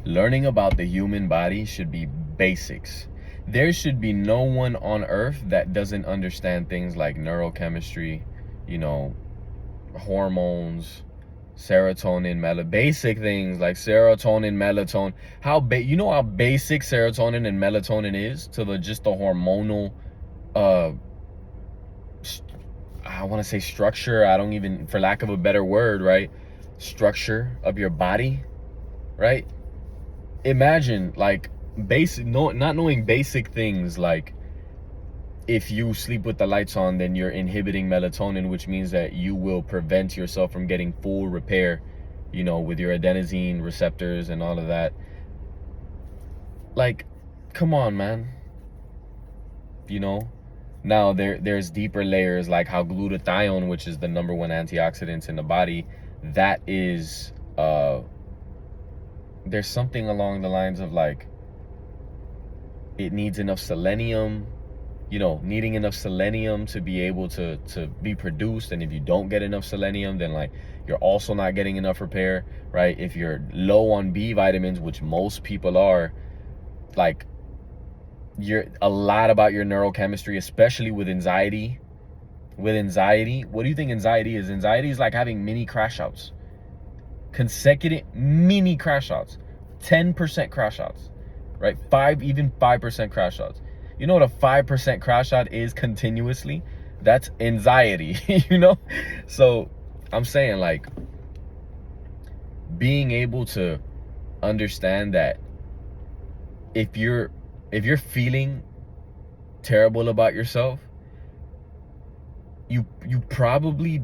Learning about the human body should be basics. There should be no one on earth that doesn't understand things like neurochemistry, you know, hormones, serotonin, basic things like serotonin, melatonin. You know how basic serotonin and melatonin is to just the hormonal uh I want to say structure. I don't even, for lack of a better word, right? Structure of your body, right? Imagine like not knowing basic things like if you sleep with the lights on, then you're inhibiting melatonin, which means that you will prevent yourself from getting full repair, with your adenosine receptors and all of that. Like, come on, man. Now there's deeper layers like how glutathione, which is the number one antioxidant in the body, that is there's something along the lines of like it needs enough selenium, needing enough selenium to be able to be produced. And if you don't get enough selenium, then like you're also not getting enough repair, right? If you're low on B vitamins, which most people are, like you're a lot about your neurochemistry, especially with anxiety. What do you think anxiety is? Anxiety is like having mini crash outs, consecutive mini crash outs, 10% crash outs, right? 5% crash outs. You know what a 5% crash out is continuously? That's anxiety. So I'm saying, like, being able to understand that if you're feeling terrible about yourself, you probably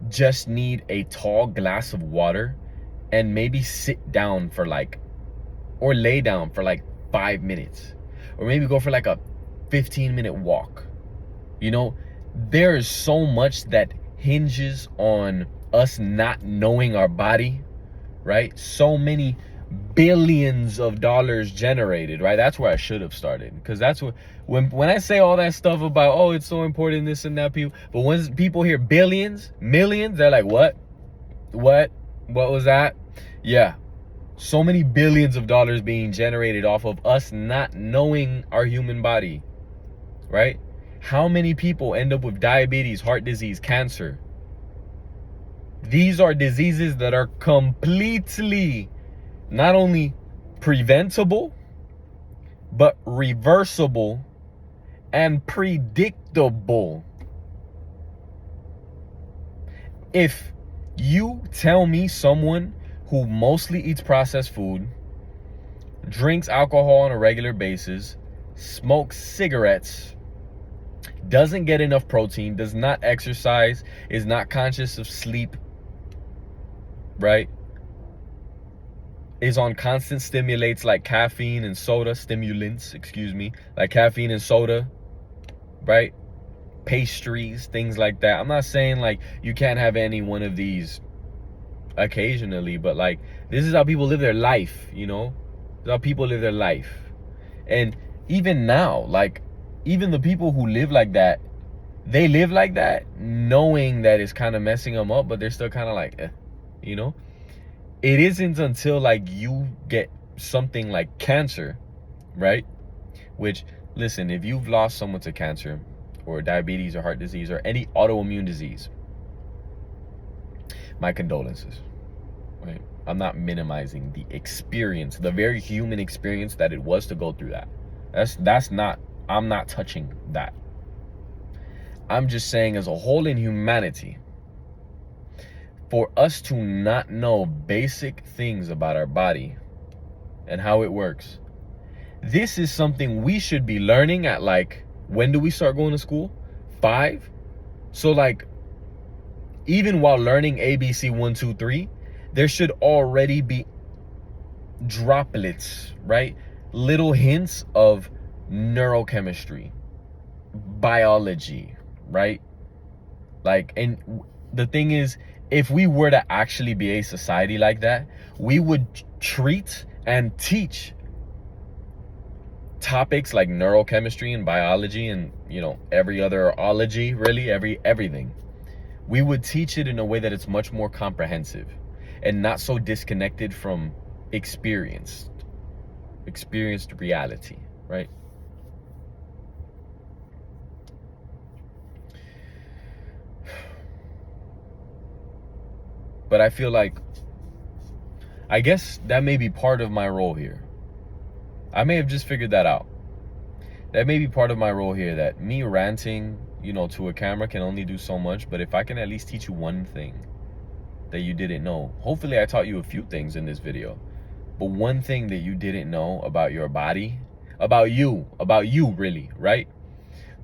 just need a tall glass of water and maybe sit down for or lay down for 5 minutes, or maybe go for a 15-minute walk. There is so much that hinges on us not knowing our body, right? So many billions of dollars generated, right? That's where I should have started, because that's what, when I say all that stuff about, oh, it's so important, this and that, but when people hear billions, millions, they're like, what was that? Yeah, so many billions of dollars being generated off of us not knowing our human body, right? How many people end up with diabetes, heart disease, cancer? These are diseases that are completely not only preventable, but reversible and predictable. If you tell me someone who mostly eats processed food, drinks alcohol on a regular basis, smokes cigarettes, doesn't get enough protein, does not exercise, is not conscious of sleep, right? Is on constant stimulants like caffeine and soda, like caffeine and soda, right? Pastries, things like that. I'm not saying like you can't have any one of these occasionally, but like this is how people live their life, This is how people live their life. And even now, like even the people who live like that, they live like that knowing that it's kind of messing them up, but they're still kind of like, It isn't until like you get something like cancer, right? Which, listen, if you've lost someone to cancer or diabetes or heart disease or any autoimmune disease, my condolences, right? I'm not minimizing the experience, the very human experience that it was to go through that. I'm not touching that. I'm just saying, as a whole in humanity, for us to not know basic things about our body and how it works, this is something we should be learning at when do we start going to school? 5? So even while learning ABC 1, 2, 3, there should already be droplets, right? Little hints of neurochemistry, biology, right? And the thing is, if we were to actually be a society like that, we would treat and teach topics like neurochemistry and biology and, every other ology, really, everything. We would teach it in a way that it's much more comprehensive and not so disconnected from experienced reality, right? But I feel like, I guess that may be part of my role here. I may have just figured that out. That may be part of my role here, that me ranting, to a camera can only do so much, but if I can at least teach you one thing that you didn't know. Hopefully I taught you a few things in this video, but one thing that you didn't know about your body, about you really, right?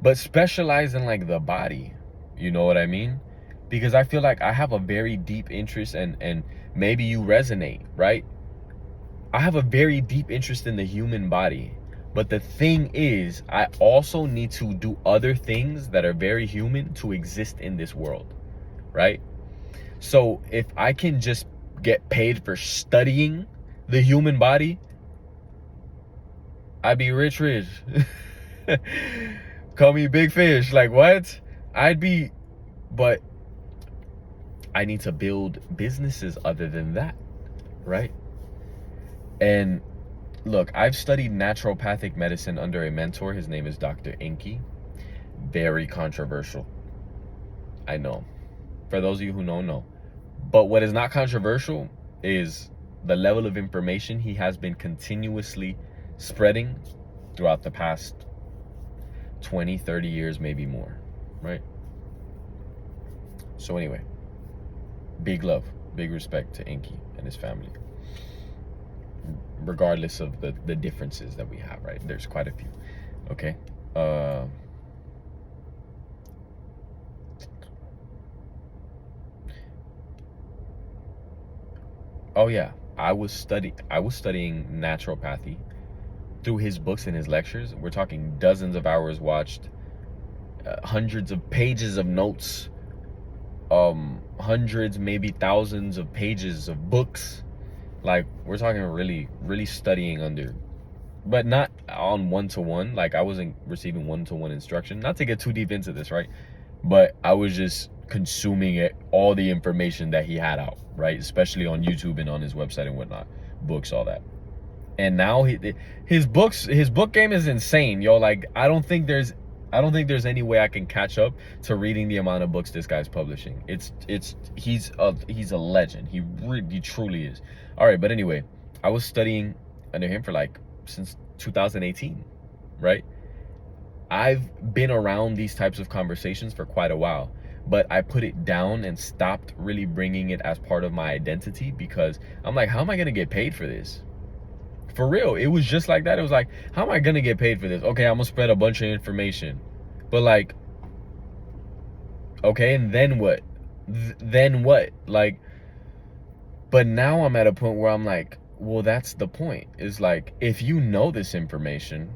But specialize in like the body, you know what I mean? Because I feel like I have a very deep interest, and maybe you resonate, right? I have a very deep interest in the human body. But the thing is, I also need to do other things that are very human to exist in this world, right? So if I can just get paid for studying the human body, I'd be rich. Call me big fish. Like, what? But I need to build businesses other than that, right? And look, I've studied naturopathic medicine under a mentor. His name is Dr. Inky. Very controversial, I know. For those of you who know. But what is not controversial is the level of information he has been continuously spreading throughout the past 20, 30 years, maybe more, right? So anyway, big love, big respect to Inky and his family, regardless of the differences that we have, right? There's quite a few. Okay. Oh yeah, I was studying naturopathy through his books and his lectures. We're talking dozens of hours watched, hundreds of pages of notes, hundreds, maybe thousands of pages of books. Like, we're talking really, really studying under, but not on one-to-one. Like, I wasn't receiving one-to-one instruction. Not to get too deep into this, right? But I was just consuming it, all the information that he had out, right? Especially on YouTube and on his website and whatnot, books, all that. And now his book game is insane, yo. Like, I don't think there's any way I can catch up to reading the amount of books this guy's publishing. He's a legend. He really truly is. All right, but anyway, I was studying under him for like since 2018, right? I've been around these types of conversations for quite a while, but I put it down and stopped really bringing it as part of my identity, because I'm like, how am I gonna get paid for this? For real, it was just like that. It was like, how am I gonna get paid for this? Okay, I'm gonna spread a bunch of information, but like, okay, and then what? Then what? Like, but now I'm at a point where I'm like, well, that's the point. Is like, if you know this information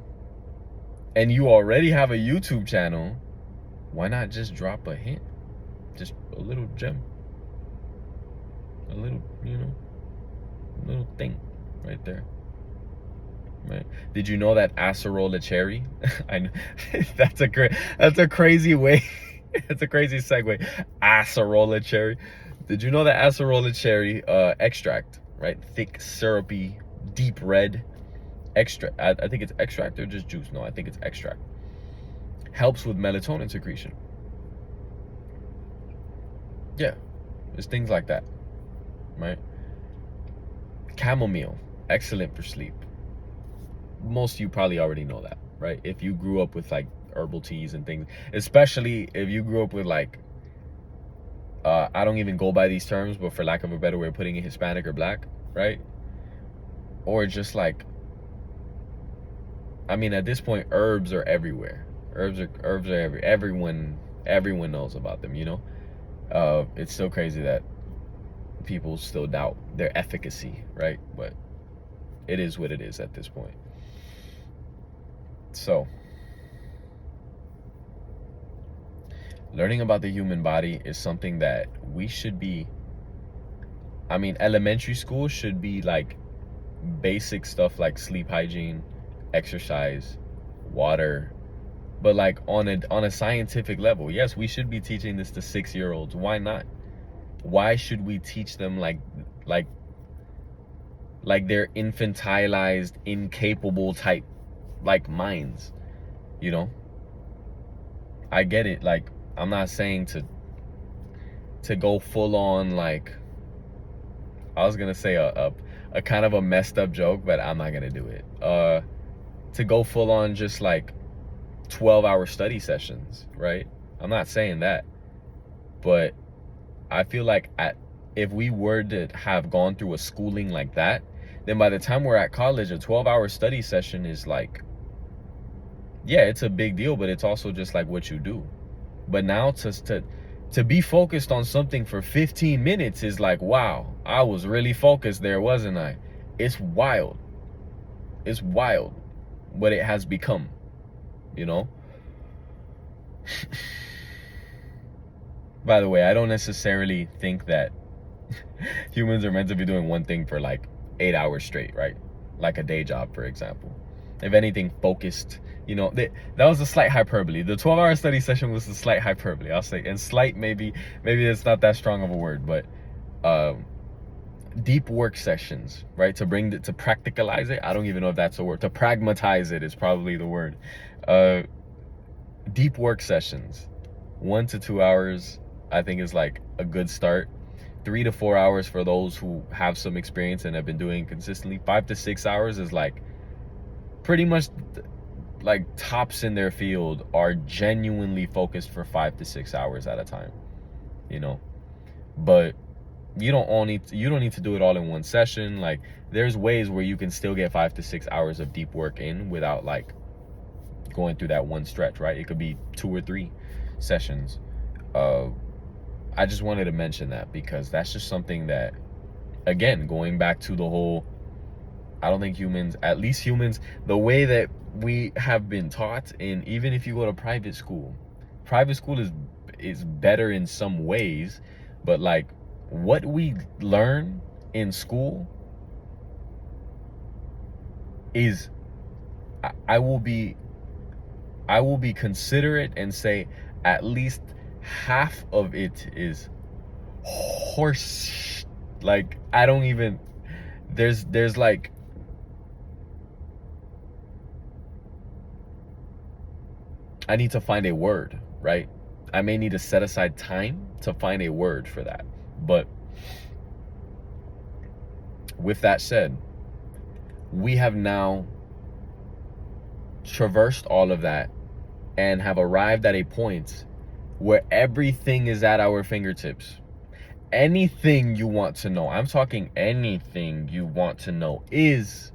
and you already have a YouTube channel, why not just drop a hint? Just a little gem. A little, little thing right there. Right. Did you know that acerola cherry? I know that's a crazy way. It's a crazy segue. Acerola cherry. Did you know that acerola cherry extract, right? Thick, syrupy, deep red extract. I think it's extract or just juice. No, I think it's extract. Helps with melatonin secretion. Yeah, there's things like that, right? Chamomile, excellent for sleep. Most of you probably already know that, right? If you grew up with like herbal teas and things, especially if you grew up with like, I don't even go by these terms, but for lack of a better way of putting it, Hispanic or black, right? Or just like, I mean, at this point, herbs are everywhere. Herbs are everywhere. Everyone knows about them, It's so crazy that people still doubt their efficacy, right? But it is what it is at this point. So, learning about the human body is something that we should be, elementary school should be like basic stuff like sleep hygiene, exercise, water, but like on a scientific level. Yes, we should be teaching this to 6-year-olds. Why not? Why should we teach them like like they're infantilized, incapable type like minds, you know? I get it. Like, I'm not saying to go full on, like, I was gonna say a kind of a messed up joke, but I'm not gonna do it. To go full on just like 12-hour study sessions, right? I'm not saying that, but I feel like if we were to have gone through a schooling like that, then by the time we're at college, a 12-hour study session is like, yeah, it's a big deal, but it's also just like what you do. But now to be focused on something for 15 minutes is like, wow, I was really focused there, wasn't I? It's wild. It's wild what it has become, you know? By the way, I don't necessarily think that humans are meant to be doing one thing for like 8 hours straight, right? Like a day job, for example. If anything, focused, that was a slight hyperbole. The 12-hour study session was a slight hyperbole, I'll say. And slight, maybe it's not that strong of a word, but deep work sessions, right? To practicalize it. I don't even know if that's a word. To pragmatize it is probably the word. Deep work sessions, 1 to 2 hours, I think is like a good start. 3 to 4 hours for those who have some experience and have been doing consistently. 5 to 6 hours is like pretty much like tops in their field are genuinely focused for 5 to 6 hours at a time, but you don't need to do it all in one session. Like, there's ways where you can still get 5 to 6 hours of deep work in without like going through that one stretch, right? It could be 2 or 3 sessions. I just wanted to mention that because that's just something that, again, going back to the whole, I don't think humans, at least humans, the way that we have been taught, and even if you go to private school is better in some ways, but like what we learn in school is, I will be considerate and say at least half of it is horse. Like, I don't even, there's like, I need to find a word, right? I may need to set aside time to find a word for that. But with that said, we have now traversed all of that and have arrived at a point where everything is at our fingertips. Anything you want to know, I'm talking anything you want to know, is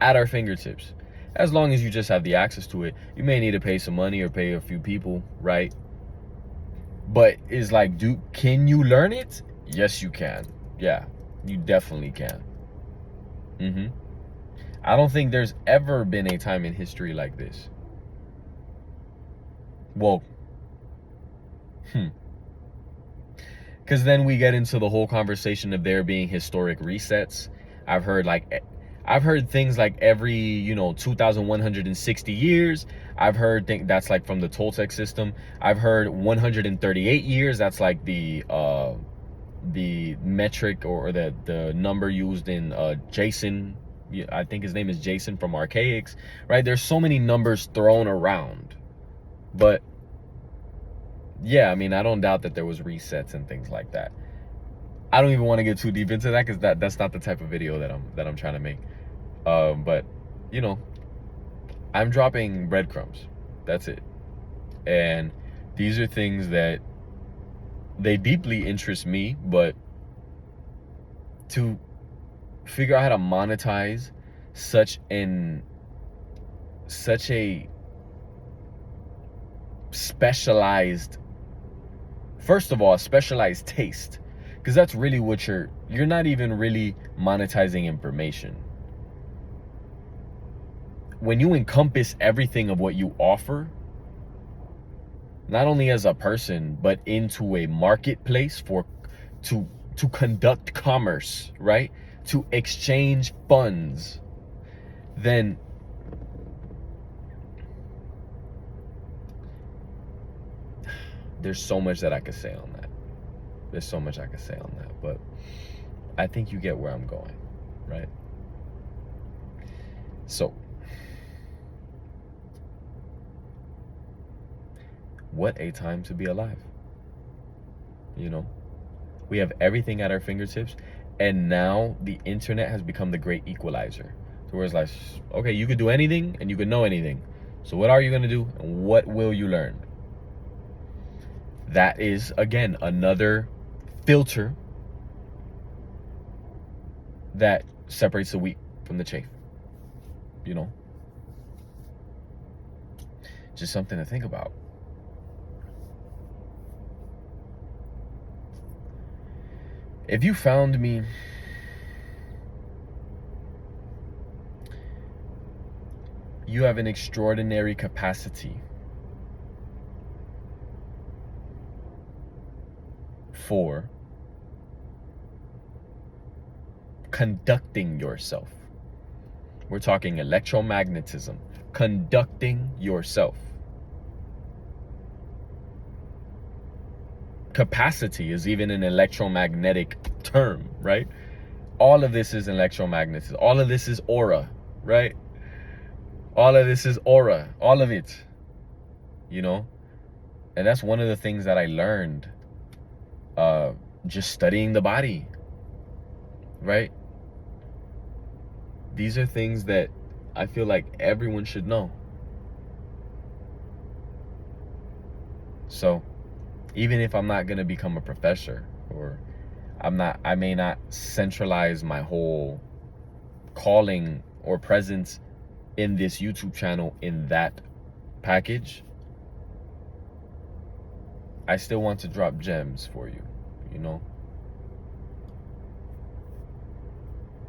at our fingertips. As long as you just have the access to it. You may need to pay some money or pay a few people, right? But it's like, can you learn it? Yes, you can. Yeah, you definitely can. I don't think there's ever been a time in history like this. Well, because then we get into the whole conversation of there being historic resets. I've heard things like every 2,160 years. I've heard that's like from the Toltec system. I've heard 138 years. That's like the metric or the number used in Jason. I think his name is Jason from Archaics, right? There's so many numbers thrown around, but yeah, I mean, I don't doubt that there was resets and things like that. I don't even want to get too deep into that because that's not the type of video that I'm trying to make. But I'm dropping breadcrumbs. That's it. And these are things that they deeply interest me, but to figure out how to monetize such a specialized, first of all, a specialized taste, because that's really what you're not even really monetizing information. When you encompass everything of what you offer, not only as a person, but into a marketplace to conduct commerce, right? To exchange funds, then there's so much that I could say on that. But I think you get where I'm going, right? So, what a time to be alive. You know, we have everything at our fingertips, and now the internet has become the great equalizer. So where it's like, okay, you could do anything and you could know anything. So what are you gonna do and what will you learn? That is, again, another filter that separates the wheat from the chaff. You know, just something to think about. If you found me you have an extraordinary capacity for conducting yourself. We're talking electromagnetism, conducting yourself. Capacity is even an electromagnetic term, right? All of this is electromagnetism. All of this is aura, right? All of this is aura, all of it, you know? And that's one of the things that I learned just studying the body, right? These are things that I feel like everyone should know. So even if I'm not going to become a professor, or I may not centralize my whole calling or presence in this YouTube channel in that package, I still want to drop gems for you, you know?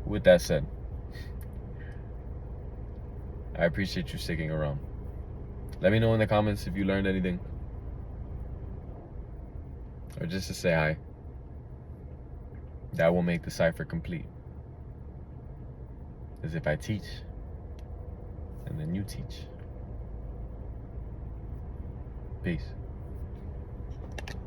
With that said, I appreciate you sticking around. Let me know in the comments if you learned anything, or just to say hi. That will make the cipher complete. As if I teach, and then you teach. Peace.